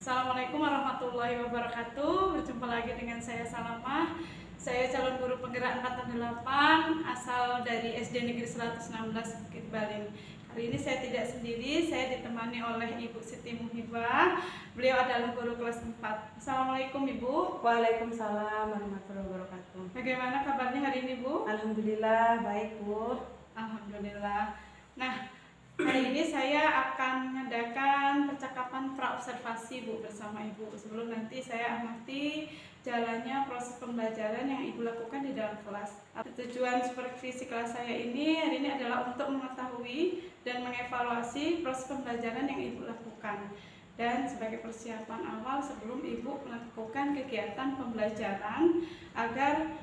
Assalamualaikum warahmatullahi wabarakatuh. Berjumpa lagi dengan saya Salamah. Saya calon guru penggerak angkatan 8 asal dari SD Negeri 116 Bukit Baling. Hari ini saya tidak sendiri, saya ditemani oleh Ibu Siti Muhibah. Beliau adalah guru kelas 4. Assalamualaikum Ibu. Waalaikumsalam warahmatullahi wabarakatuh. Bagaimana kabarnya hari ini Bu? Alhamdulillah baik Bu. Alhamdulillah. Nah, hari ini saya akan mengadakan percakapan praobservasi Bu bersama Ibu. Sebelum nanti saya amati jalannya proses pembelajaran yang Ibu lakukan di dalam kelas. Tujuan supervisi kelas saya ini hari ini adalah untuk mengetahui dan mengevaluasi proses pembelajaran yang Ibu lakukan. Dan sebagai persiapan awal sebelum Ibu melakukan kegiatan pembelajaran agar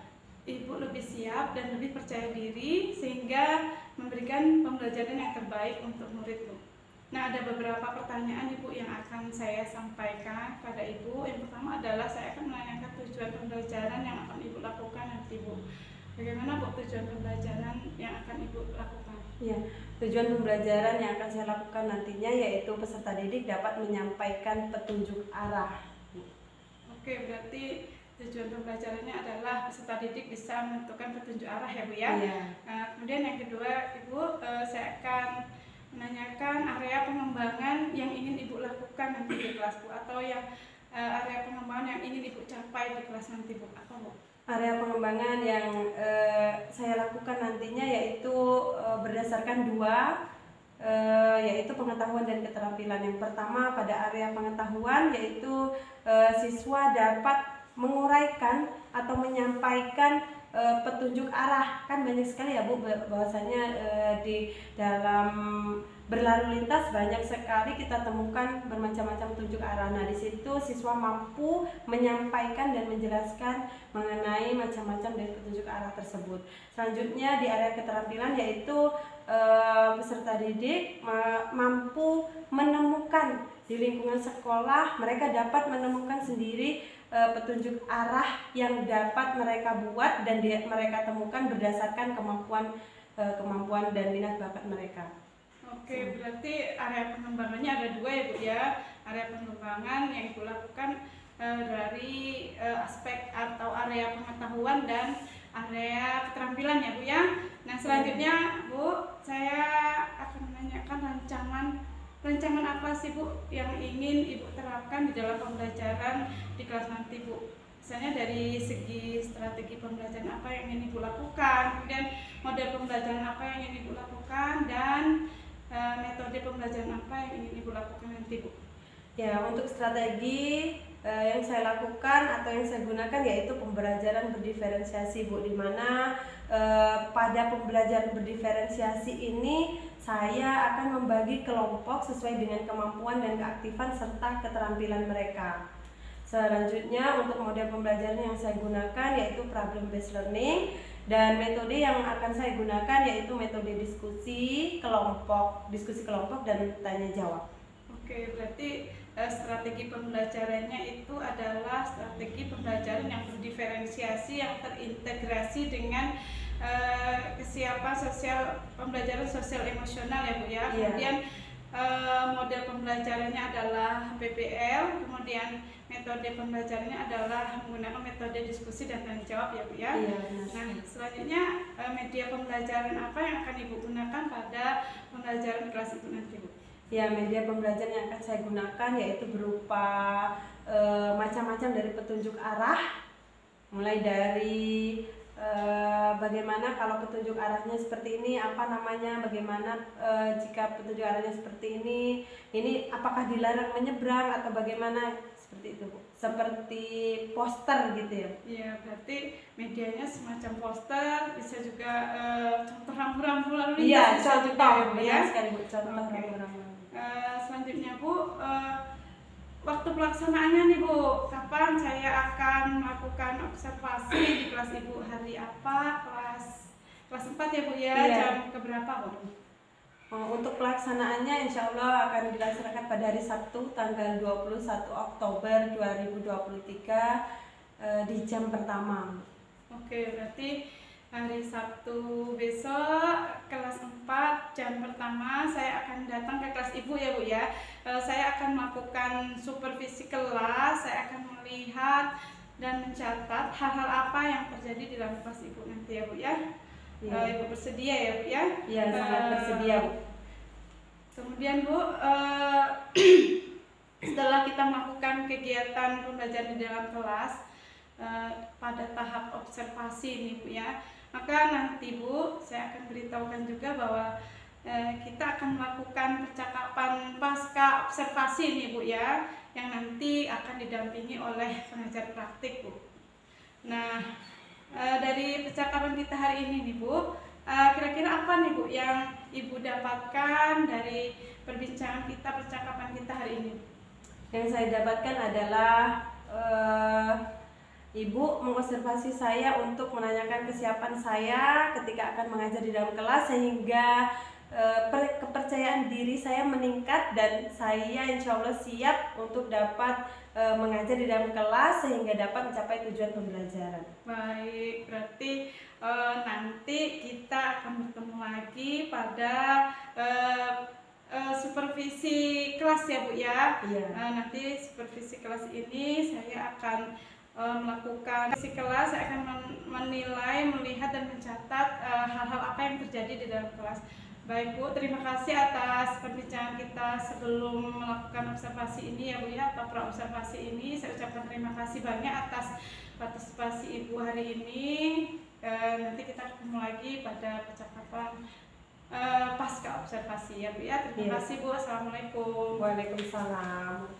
Ibu lebih siap dan lebih percaya diri sehingga memberikan pembelajaran yang terbaik untuk muridku. Nah, ada beberapa pertanyaan Ibu yang akan saya sampaikan pada Ibu. Yang pertama adalah saya akan menanyakan tujuan pembelajaran yang akan Ibu lakukan nanti Bu. Bagaimana Bu tujuan pembelajaran yang akan Ibu lakukan? Ya, tujuan pembelajaran yang akan saya lakukan nantinya yaitu peserta didik dapat menyampaikan petunjuk arah. Oke, berarti tujuan pembelajarannya adalah peserta didik bisa menentukan petunjuk arah ya Bu ya. Iya. Kemudian yang kedua Ibu, saya akan menanyakan area pengembangan yang ingin Ibu lakukan nanti di kelas Bu, atau yang area pengembangan yang ingin Ibu capai di kelas nanti Bu. Apa Bu? Area pengembangan yang saya lakukan nantinya yaitu berdasarkan dua, yaitu pengetahuan dan keterampilan. Yang pertama pada area pengetahuan yaitu siswa dapat menguraikan atau menyampaikan petunjuk arah. Kan banyak sekali ya Bu, bahwasanya di dalam berlalu lintas banyak sekali kita temukan bermacam-macam petunjuk arah. Nah, di situ siswa mampu menyampaikan dan menjelaskan mengenai macam-macam dari petunjuk arah tersebut. Selanjutnya di area keterampilan yaitu peserta didik mampu menemukan di lingkungan sekolah, mereka dapat menemukan sendiri petunjuk arah yang dapat mereka buat dan mereka temukan berdasarkan kemampuan dan minat bakat mereka. Oke, berarti area pengembangannya ada dua ya Bu ya. Area pengembangan yang Ibu lakukan dari aspek atau area pengetahuan dan area keterampilan ya Bu ya. Nah, selanjutnya Bu, saya akan menanyakan rancangan apa sih Bu yang ingin Ibu terapkan di dalam pembelajaran di kelas nanti Bu? Misalnya dari segi strategi pembelajaran apa yang ingin Ibu lakukan, kemudian model pembelajaran apa yang ingin Ibu lakukan, dan metode pembelajaran apa yang ingin Ibu lakukan nanti Bu? Ya, untuk strategi yang saya lakukan atau yang saya gunakan yaitu pembelajaran berdiferensiasi Bu, dimana pada pembelajaran berdiferensiasi ini saya akan membagi kelompok sesuai dengan kemampuan dan keaktifan serta keterampilan mereka. Selanjutnya untuk model pembelajaran yang saya gunakan yaitu problem based learning, dan metode yang akan saya gunakan yaitu metode diskusi kelompok dan tanya jawab. Oke, berarti strategi pembelajarannya itu adalah strategi pembelajaran yang berdiferensiasi, yang terintegrasi dengan kesiapan pembelajaran sosial emosional ya Bu ya. Kemudian model pembelajarannya adalah PBL, kemudian metode pembelajarannya adalah menggunakan metode diskusi dan tanya jawab ya Bu ya. Nah, selanjutnya media pembelajaran apa yang akan Ibu gunakan pada pembelajaran di kelas itu nanti Bu? Ya, media pembelajaran yang akan saya gunakan yaitu berupa macam-macam dari petunjuk arah, mulai dari bagaimana kalau petunjuk arahnya seperti ini, apa namanya, bagaimana jika petunjuk arahnya seperti ini apakah dilarang menyeberang atau bagaimana, seperti itu Bu. Seperti poster gitu ya. Iya, berarti medianya semacam poster, bisa juga contoh rambu-rambu lalu lintas. Iya, contoh ya sekali Bu, contoh rambu-rambu. Selanjutnya Bu, waktu pelaksanaannya nih Bu, kapan saya akan melakukan observasi di kelas Ibu? Hari apa? Kelas 4 ya Bu ya? Iya. Jam keberapa Bu? Untuk pelaksanaannya insya Allah akan dilaksanakan pada hari Sabtu tanggal 21 Oktober 2023 di jam pertama. Oke, berarti hari Sabtu besok kelas 4 jam pertama saya akan datang ke kelas Ibu ya Bu ya. Saya akan melakukan supervisi kelas, saya akan melihat dan mencatat hal-hal apa yang terjadi di dalam kelas Ibu nanti ya Bu ya. Ibu bersedia ya Bu ya? Iya, sangat bersedia Bu. Kemudian Bu, setelah kita melakukan kegiatan pembelajaran di dalam kelas pada tahap observasi ini Bu ya, maka nanti Bu saya akan beritahukan juga bahwa kita akan melakukan percakapan pasca observasi ini Bu ya, yang nanti akan didampingi oleh pengajar praktik Bu. Nah, dari percakapan kita hari ini nih Bu, kira-kira apa nih Bu yang Ibu dapatkan dari perbincangan kita, percakapan kita hari ini? Yang saya dapatkan adalah Ibu mengobservasi saya untuk menanyakan kesiapan saya ketika akan mengajar di dalam kelas, sehingga kepercayaan diri saya meningkat dan saya insya Allah siap untuk dapat mengajar di dalam kelas sehingga dapat mencapai tujuan pembelajaran. Baik, berarti nanti kita akan bertemu lagi pada supervisi kelas ya Bu ya. Iya. Nanti supervisi kelas ini saya akan melakukan supervisi kelas, saya akan menilai, melihat dan mencatat hal-hal apa yang terjadi di dalam kelas. Baik Bu, terima kasih atas perbincangan kita sebelum melakukan observasi ini ya Bu ya, atau pra-observasi ini. Saya ucapkan terima kasih banyak atas partisipasi Ibu hari ini. Nanti kita ketemu lagi pada percakapan pasca observasi ya Bu ya. Terima kasih Bu, assalamualaikum. Waalaikumsalam.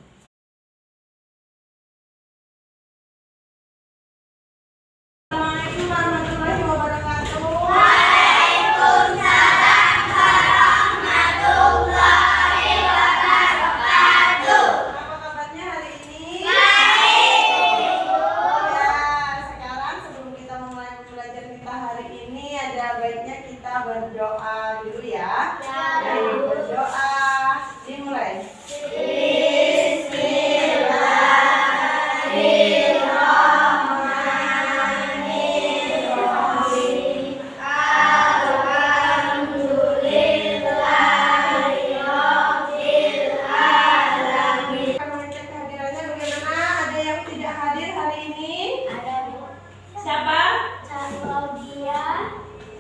Assalamualaikum warahmatullahi wabarakatuh. Waalaikumsalam warahmatullahi wabarakatuh. Apa kabarnya hari ini? Baik. Ya, sekarang sebelum kita mulai belajar kita hari ini, ada baiknya kita berdoa dulu ya. Baik, berdoa. Dimulai.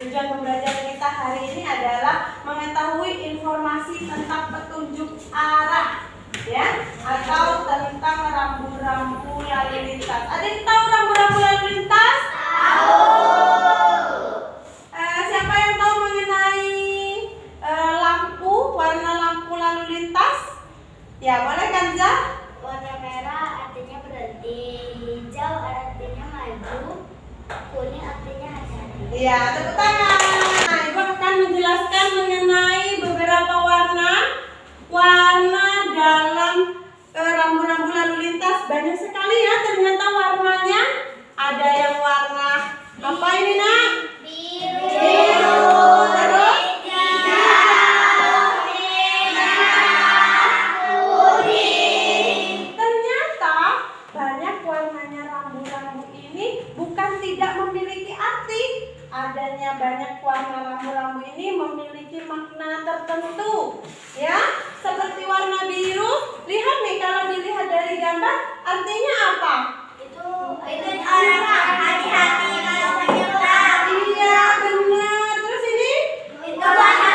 Tujuan pembelajaran kita hari ini adalah mengetahui informasi tentang petunjuk arah, ya, atau tentang rambu-rambu lalu lintas. Ada yang tahu rambu-rambu lalu lintas? Tahu. Siapa yang tahu mengenai lampu, warna lampu lalu lintas? Ya, boleh Kanza? Warna merah artinya berhenti, hijau artinya maju, kuning artinya hati-hati. Iya, tepuk tangan. Nah, Ibu akan menjelaskan mengenai beberapa warna dalam rambu-rambu lalu lintas. Banyak sekali ya ternyata warnanya. Ada yang warna apa ini Nak? Biru, Terus? hijau, merah, kuning. Ternyata banyak warnanya rambu-rambu ini bukan tidak memiliki arti. Adanya banyak warna rambu-rambu ini memiliki makna tertentu, ya. Seperti warna biru, lihat nih, kalau dilihat dari gambar, artinya apa? Itu orang hati-hati kalau menyeberang. Iya, benar. Terus ini? Itu warna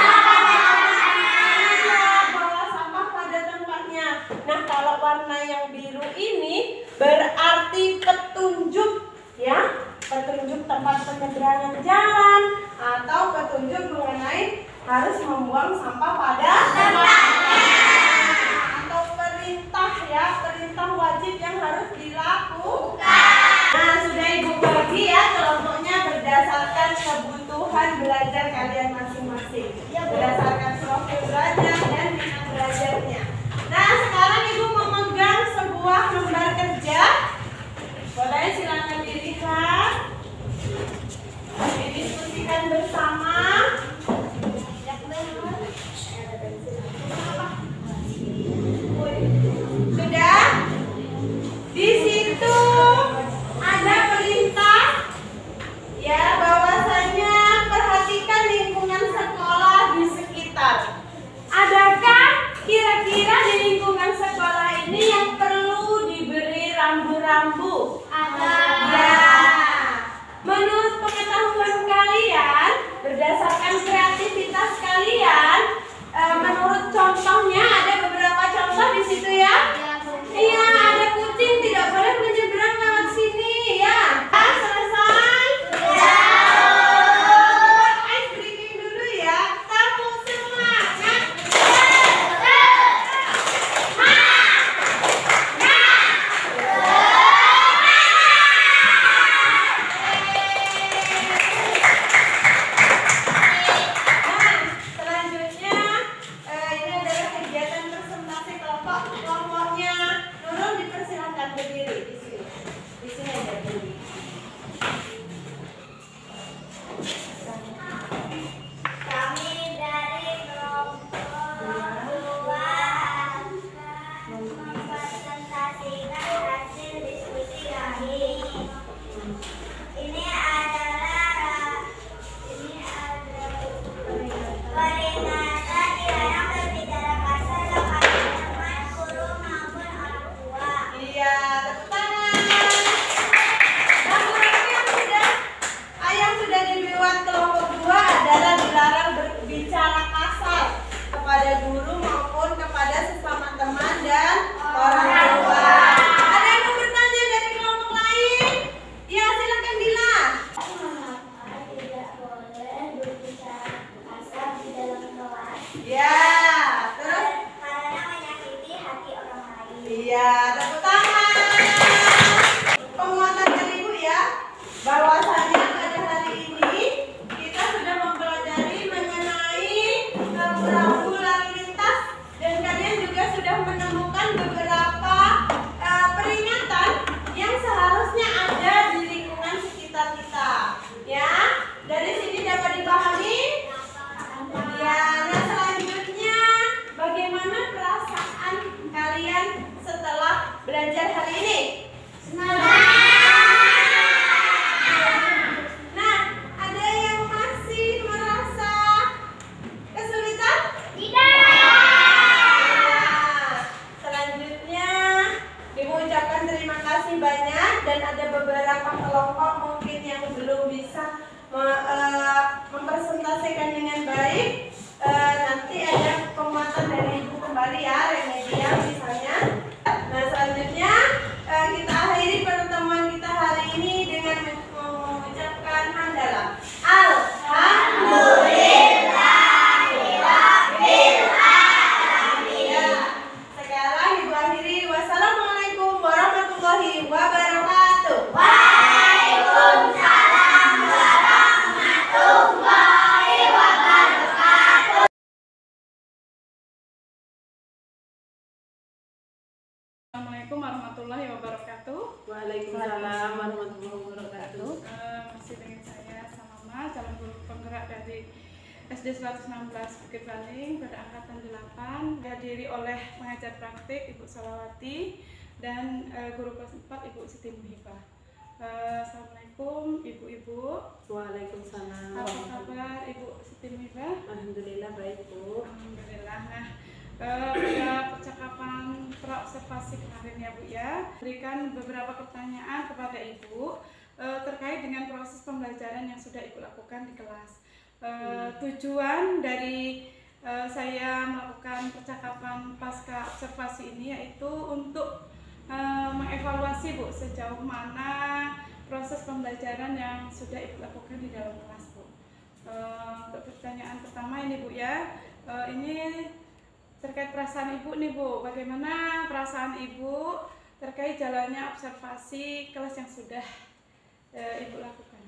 Bawa sampah pada tempatnya. Nah, kalau warna yang biru ini berarti petunjuk, ya. Petunjuk tempat penyeberangan jalan atau petunjuk mengenai harus membuang sampah pada tempatnya, atau perintah, ya, perintah wajib yang harus dilakukan. Nah, sudah Ibu bagi ya kelompoknya berdasarkan kebutuhan belajar kalian masing-masing, berdasarkan profil belajar dan minat belajarnya. Nah, sekarang Ibu memegang sebuah lembar kerja. Boleh silakan dilihat, didiskusikan bersama. Sudah? Di situ ada perintah, ya, bahwasanya rambu? Ada. Ya. Menurut pengetahuan kalian, berdasarkan kreativitas kalian, menurut contohnya ada beberapa contoh di situ ya. Iya, ada kucing tidak boleh menyeberang lewat sini ya. Selesai? Ya. Ice breaking dulu ya. Kamu semangat. Nah, selanjutnya ini adalah kegiatan presentasi kelompok. Kelompoknya Nurul dipersilakan berdiri di sini. Di sini aja berdiri. Kami dari kelompok 2 mempresentasikan hasil diskusi kami. Ini adalah peringatan dilarang berbicara kasar kepada teman, guru maupun orang tua. Iya, tepuk tangan. Yang sudah dibuat kelompok 2 adalah dilarang berbicara kasar kepada guru maupun kepada sesama teman dan orang tua. Ada yang mau bertanya dari kelompok lain? Ya, silakan Dila. Tidak boleh berbicara kasar di dalam kelas Ya, terus? karena menyakiti hati orang lain. Iya, tepuk tangan. Penguatan dari Ibu ya, bahwasanya pada hari ini kita sudah mempelajari mengenai rambu-rambu lalu lintas dan kalian juga sudah menemukan beberapa peringatan yang seharusnya ada di lingkungan sekitar kita. Ya, dari sini dapat dipahami? Ya, nah selanjutnya bagaimana perasaan kalian setelah belajar hari ini? Nah, ada yang masih merasa kesulitan? Nah, selanjutnya Ibu ucapkan terima kasih banyak dan ada beberapa kelompok mungkin yang belum bisa mempresentasikan dengan baik. Nanti ada penguatan dari Ibu kembali ya, remedial misalnya. Nah, selanjutnya kita akhiri pertemuan kita hari ini dengan mengucapkan hamdalah. Ya, sekarang Ibu akhiri. Wassalamualaikum warahmatullahi wabarakatuh. Waalaikumsalam warahmatullahi wabarakatuh. Assalamualaikum warahmatullahi wabarakatuh. Waalaikumsalam warahmatullahi wabarakatuh. Masih dengan saya Salama, calon guru penggerak dari SD 116 Bukit Baling pada angkatan 8, dihadiri oleh pengajar praktik Ibu Salawati dan guru kelas 4 Ibu Siti Muhibah. Assalamualaikum Ibu-ibu. Waalaikumsalam. Apa kabar Ibu Siti Muhibah? Alhamdulillah baik Bu. Alhamdulillah. Nah, pada percakapan praobservasi kemarin ya Bu ya, berikan beberapa pertanyaan kepada Ibu terkait dengan proses pembelajaran yang sudah Ibu lakukan di kelas. Tujuan dari saya melakukan percakapan pasca observasi ini yaitu untuk mengevaluasi Bu sejauh mana proses pembelajaran yang sudah Ibu lakukan di dalam kelas Bu. Untuk pertanyaan pertama ini Bu ya, ini terkait perasaan Ibu nih Bu, bagaimana perasaan Ibu terkait jalannya observasi kelas yang sudah Ibu lakukan?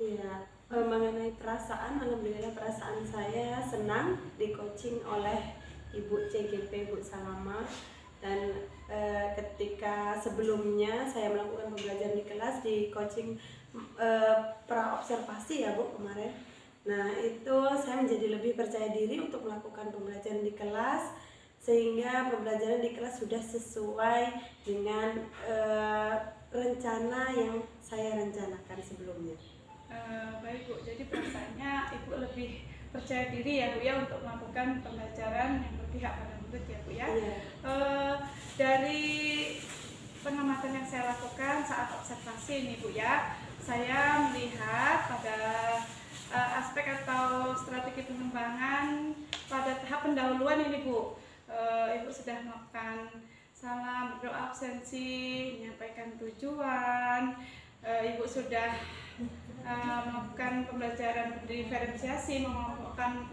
Iya, mengenai perasaan, alhamdulillah perasaan saya senang di coaching oleh Ibu CGP Bu Salama. Dan ketika sebelumnya saya melakukan pembelajaran di kelas di coaching praobservasi ya Bu kemarin. Nah itu saya menjadi lebih percaya diri untuk melakukan pembelajaran di kelas, sehingga pembelajaran di kelas sudah sesuai dengan rencana yang saya rencanakan sebelumnya. Baik Bu, jadi perasaannya Ibu lebih percaya diri ya Bu ya untuk melakukan pembelajaran yang berpihak pada murid ya Bu ya. Iya. Dari pengamatan yang saat observasi ini Bu ya, saya melihat pada aspek atau strategi pengembangan pada tahap pendahuluan ini Bu. Ibu sudah melakukan salam, berdoa absensi, menyampaikan tujuan. Ibu sudah melakukan pembelajaran diferensiasi, mengelompokkan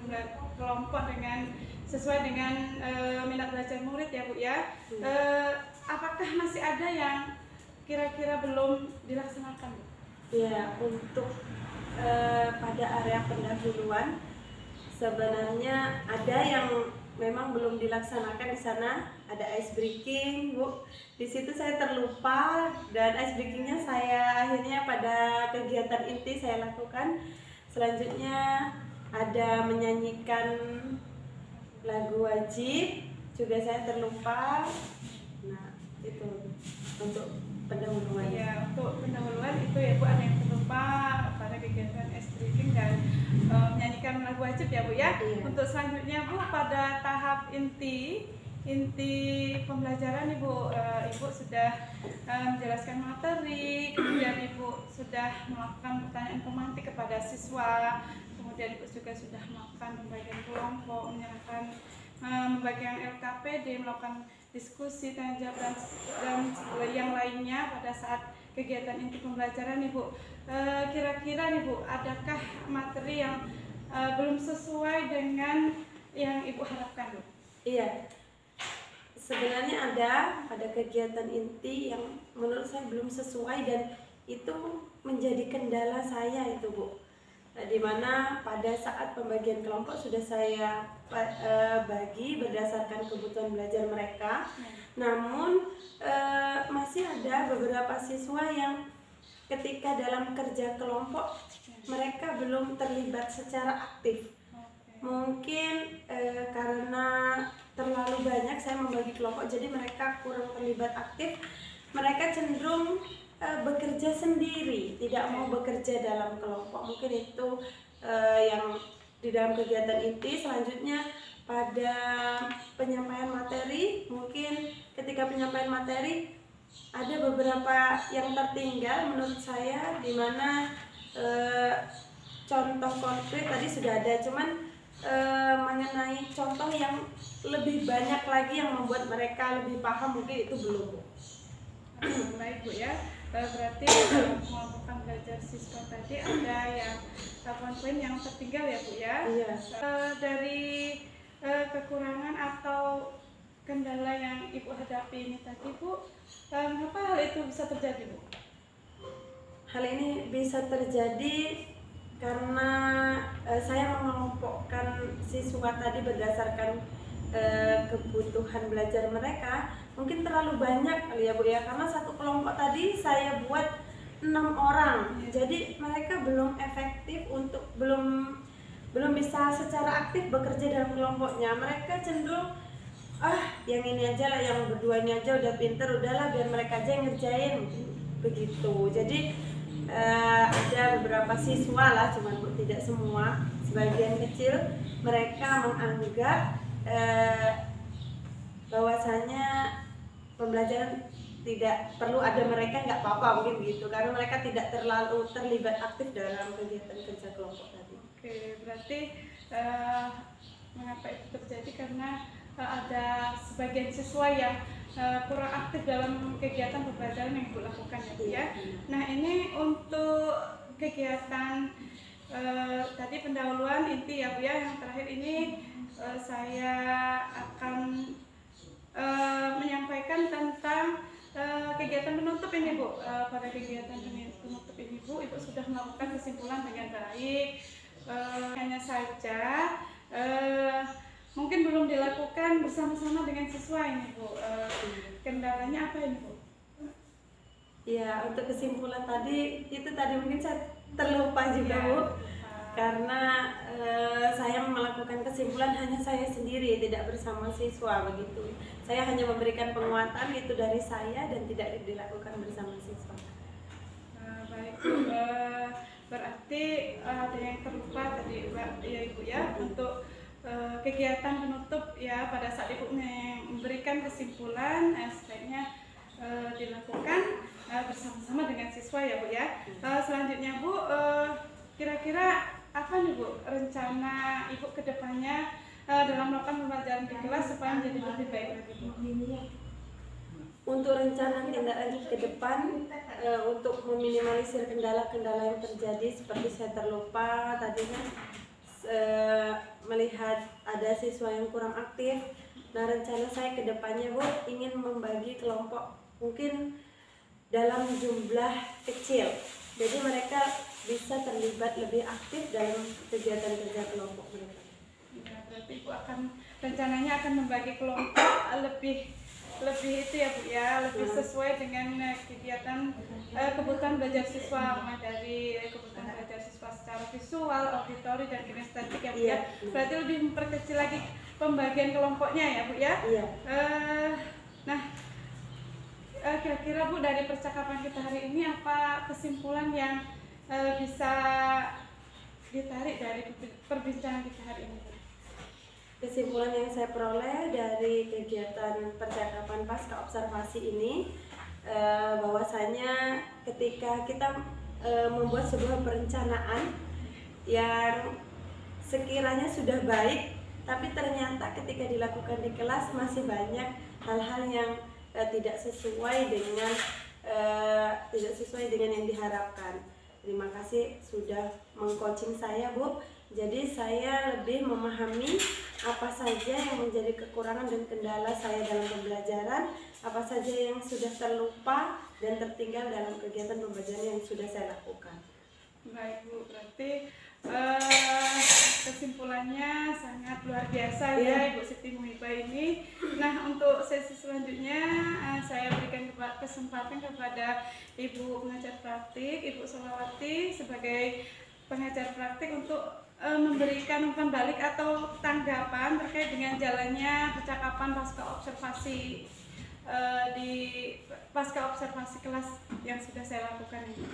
kelompok dengan sesuai dengan minat belajar murid ya Bu ya. Apakah masih ada yang kira-kira belum dilaksanakan Bu? Ya, untuk pada area pendahuluan sebenarnya ada yang memang belum dilaksanakan di sana. Ada ice breaking, Bu. Di situ saya terlupa dan ice breakingnya saya akhirnya pada kegiatan inti saya lakukan. Selanjutnya ada menyanyikan lagu wajib, juga saya terlupa. Nah, itu untuk pendahuluan. Ya, untuk pendahuluan itu ya Bu, ada yang terlupa pada kegiatan ice breaking dan menyanyikan lagu wajib ya Bu ya. Iya. Untuk selanjutnya Bu, pada tahap inti pembelajaran Ibu sudah menjelaskan materi, kemudian Ibu sudah melakukan pertanyaan pemantik kepada siswa, kemudian Ibu juga sudah melakukan pembagian kelompok, menyerahkan pembagian LKPD, melakukan diskusi, tanya jawab dan yang lainnya pada saat kegiatan inti pembelajaran Ibu. Kira-kira nih Bu, adakah materi yang belum sesuai dengan yang Ibu harapkan Bu? Iya, sebenarnya ada pada kegiatan inti yang menurut saya belum sesuai dan itu menjadi kendala saya itu Bu. Di mana pada saat pembagian kelompok sudah saya bagi berdasarkan kebutuhan belajar mereka. Namun masih ada beberapa siswa yang ketika dalam kerja kelompok mereka belum terlibat secara aktif. Mungkin karena terlalu banyak saya membagi kelompok, jadi mereka kurang terlibat aktif. Mereka cenderung bekerja sendiri, tidak mau bekerja dalam kelompok. Mungkin itu yang di dalam kegiatan inti. Selanjutnya pada penyampaian materi, mungkin ketika penyampaian materi ada beberapa yang tertinggal menurut saya, di mana contoh konkret tadi sudah ada, cuman mengenai contoh yang lebih banyak lagi yang membuat mereka lebih paham mungkin itu belum. Baik Bu ya, berarti dalam melakukan belajar siswa tadi ada yang poin-poin yang tertinggal ya Bu ya. Iya. Dari kekurangan atau kendala yang Ibu hadapi ini tadi Bu, mengapa hal itu bisa terjadi Bu? Hal ini bisa terjadi karena saya mengelompokkan siswa tadi berdasarkan kebutuhan belajar mereka. Mungkin terlalu banyak kali ya Bu ya, karena satu kelompok tadi saya buat 6 orang. Jadi mereka belum efektif untuk belum bisa secara aktif bekerja dalam kelompoknya. Mereka cenderung yang ini aja lah, yang berdua ini aja udah pinter, udahlah biar mereka aja yang ngerjain begitu. Jadi ada beberapa siswa lah, cuman Bu tidak semua, sebagian kecil mereka menganggap bahwasanya pembelajaran tidak perlu ada mereka, nggak apa-apa mungkin gitu, karena mereka tidak terlalu terlibat aktif dalam kegiatan kerja kelompok tadi. Oke, berarti mengapa itu terjadi karena ada sebagian siswa yang kurang aktif dalam kegiatan pembelajaran yang Ibu lakukan ya Bu ya. Nah ini untuk kegiatan tadi pendahuluan inti ya Bu ya, yang terakhir ini saya akan menyampaikan tentang kegiatan penutup ini Bu. Pada kegiatan penutup ini Bu, Ibu sudah melakukan kesimpulan dengan baik. Hanya saja mungkin belum dilakukan bersama-sama dengan siswa ini Bu. Kendalanya apa ini Bu? Ya, untuk kesimpulan tadi itu tadi mungkin saya terlupa juga Bu, karena saya melakukan kesimpulan hanya saya sendiri, tidak bersama siswa begitu. Saya hanya memberikan penguatan itu dari saya dan tidak dilakukan bersama siswa. Baik Bu, berarti ada yang terlupa tadi ya Ibu ya, untuk kegiatan penutup ya, pada saat Ibu memberikan kesimpulan sebaiknya dilakukan bersama-sama dengan siswa ya Bu ya. Selanjutnya Bu, kira-kira apa nih Bu rencana Ibu ke depannya dalam melakukan pembelajaran di kelas supaya menjadi lebih baik lagi Bu? Untuk rencana tindak lanjut ke depan, untuk meminimalisir kendala-kendala yang terjadi seperti saya terlupa tadi kan, melihat ada siswa yang kurang aktif. Nah, rencana saya ke depannya Bu ingin membagi kelompok mungkin dalam jumlah kecil, jadi mereka bisa terlibat lebih aktif dalam kegiatan-kegiatan kelompok mereka. Ya, berarti Ibu rencananya akan membagi kelompok lebih itu ya Bu ya, lebih sesuai dengan kegiatan kebutuhan belajar siswa, mulai dari kebutuhan belajar siswa secara visual, auditori dan kinestetik ya Bu ya. Berarti lebih memperkecil lagi pembagian kelompoknya ya Bu ya. Iya. Nah, kira-kira Bu dari percakapan kita hari ini apa kesimpulan yang bisa ditarik dari perbincangan kita hari ini? Kesimpulan yang saya peroleh dari kegiatan percakapan pasca observasi ini, bahwasanya ketika kita membuat sebuah perencanaan yang sekiranya sudah baik, tapi ternyata ketika dilakukan di kelas masih banyak hal-hal yang tidak sesuai dengan yang diharapkan. Terima kasih sudah mengcoaching saya Bu. Jadi saya lebih memahami apa saja yang menjadi kekurangan dan kendala saya dalam pembelajaran, apa saja yang sudah terlupa dan tertinggal dalam kegiatan pembelajaran yang sudah saya lakukan. Baik Bu, berarti kesimpulannya sangat luar biasa ya Ibu Siti Muhibah ini. Nah, untuk sesi selanjutnya saya berikan kesempatan kepada Ibu pengajar praktik, Ibu Solawati sebagai pengajar praktik untuk memberikan umpan balik atau tanggapan terkait dengan jalannya percakapan pasca observasi pasca observasi kelas yang sudah saya lakukan ini.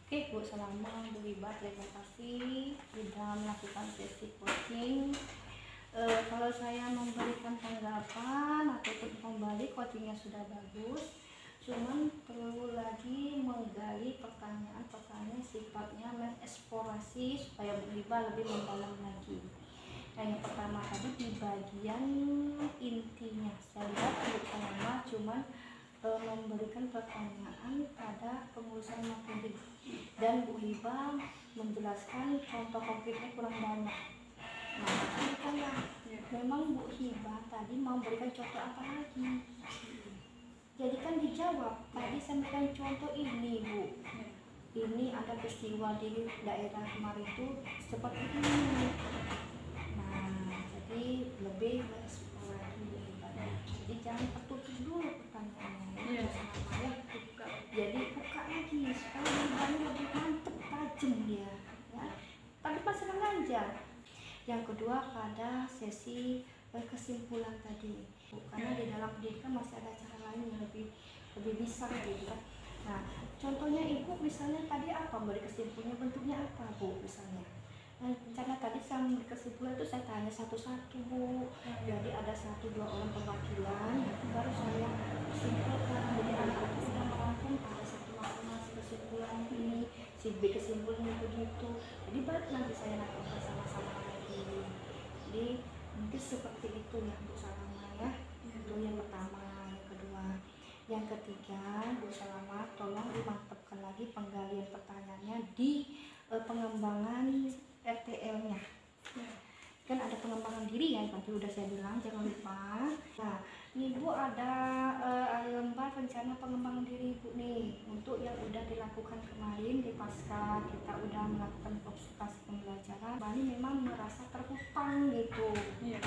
Oke Bu, selama Bu Hibah terima kasih sudah melakukan sesi coaching. Kalau saya memberikan tanggapan ataupun kembali, coachingnya sudah bagus, cuman perlu lagi menggali pertanyaan-pertanyaan sifatnya mengeksplorasi supaya Bu Hibah lebih mendalam lagi. Nah, yang pertama tadi di bagian intinya saya lihat Bu Salama cuman memberikan pertanyaan pada pengurusan materi dan Bu Hibah menjelaskan contoh konkretnya kurang banyak. Nah, makanya memang Bu Hibah tadi mau berikan contoh apa lagi? Jadi kan dijawab, tadi saya berikan contoh ini Bu, ini ada peristiwa di daerah kemarin itu seperti ini. Nah, jadi lebih mengeksplor lagi Bu Hibah. Jadi jangan tertutup dulu pertanyaannya. Iya. Ya, jadi buka lagi supaya Bu Hibahnya lebih mantep, tajam dia. Ya, tadi pas senang aja. Yang kedua pada sesi kesimpulan tadi, karena di dalam pendidikan masih ada cara lain yang lebih bisa gitu kan. Nah, contohnya Ibu misalnya tadi apa beri kesimpulannya, bentuknya apa Bu misalnya? Nah, karena tadi saya memberi kesimpulan itu saya tanya satu-satu Bu. Jadi ada 1-2 orang perwakilan, itu baru saya simpulkan. Jadi anak-anak sedang merangkum ada satu masing-masing kesimpulan ini, si B kesimpulannya begitu. Jadi baru nanti saya nangkap bersama-sama lagi. Jadi mungkin seperti itu ya Bu Salama ya. Itu yang pertama. Yang kedua, yang ketiga Bu Salama tolong dimantapkan lagi penggalian pertanyaannya di pengembangan RTL-nya. Kan ada pengembangan diri ya, tadi udah saya bilang, jangan lupa. Nah, Ibu ada lembar rencana pengembangan diri Ibu nih untuk yang udah dilakukan kemarin di pasca kita udah melakukan observasi pembelajaran. Bani memang merasa terhutang gitu. Iya.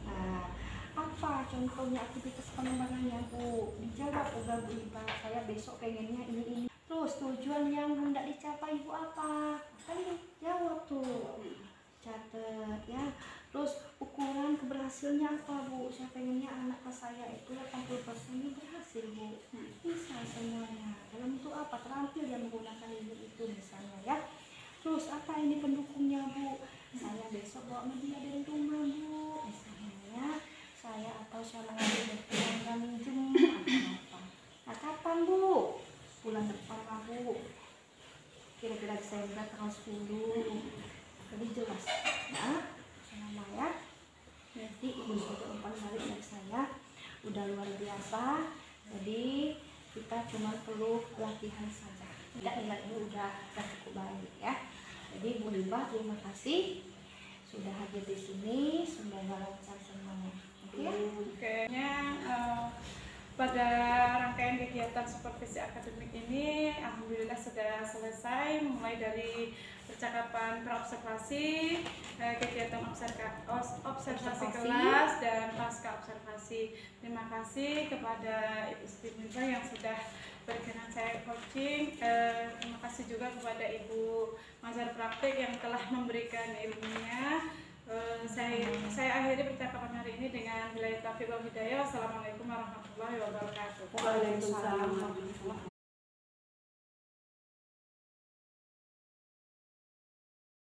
Nah, apa contohnya aktivitas pengembangannya Bu? Dijawab udah Bu Hibah, saya besok pengennya ini. Terus tujuan yang hendak dicapai Ibu apa? Kan jawab tuh, catat ya. Terus ukuran keberhasilannya apa Bu? Saya pengennya anak kelas saya itu 80% berhasil Bu. Bisa semuanya. Dalam bentuk apa? Terampil dia menggunakan itu misalnya ya. Terus apa ini pendukungnya Bu? Saya besok bawa media dari rumah Bu misalnya ya. Saya mengambil dari pelanggan minjem apa. Nah, kapan Bu? Bulan kira-kira saya berat tanggal 10. Jadi jelas ya sama ya. Nanti ibu sudah umpan balik dari saya udah luar biasa. Jadi kita cuma perlu latihan saja. Tidak ingat ini udah cukup baik ya. Jadi Bu Limbah terima kasih sudah hadir di sini. Semoga lancar semuanya. Oke ya. Oke. Pada rangkaian kegiatan supervisi akademik ini, alhamdulillah sudah selesai, mulai dari percakapan praobservasi, kegiatan observasi kelas, dan pasca observasi. Terima kasih kepada Ibu Siti Limbah yang sudah berkenan saya coaching. Terima kasih juga kepada Ibu Mazhar Praktik yang telah memberikan ilmunya. Saya akhiri percakapan hari ini dengan billahi taufiq wal hidayah. Wassalamualaikum warahmatullahi wabarakatuh. Waalaikumsalam.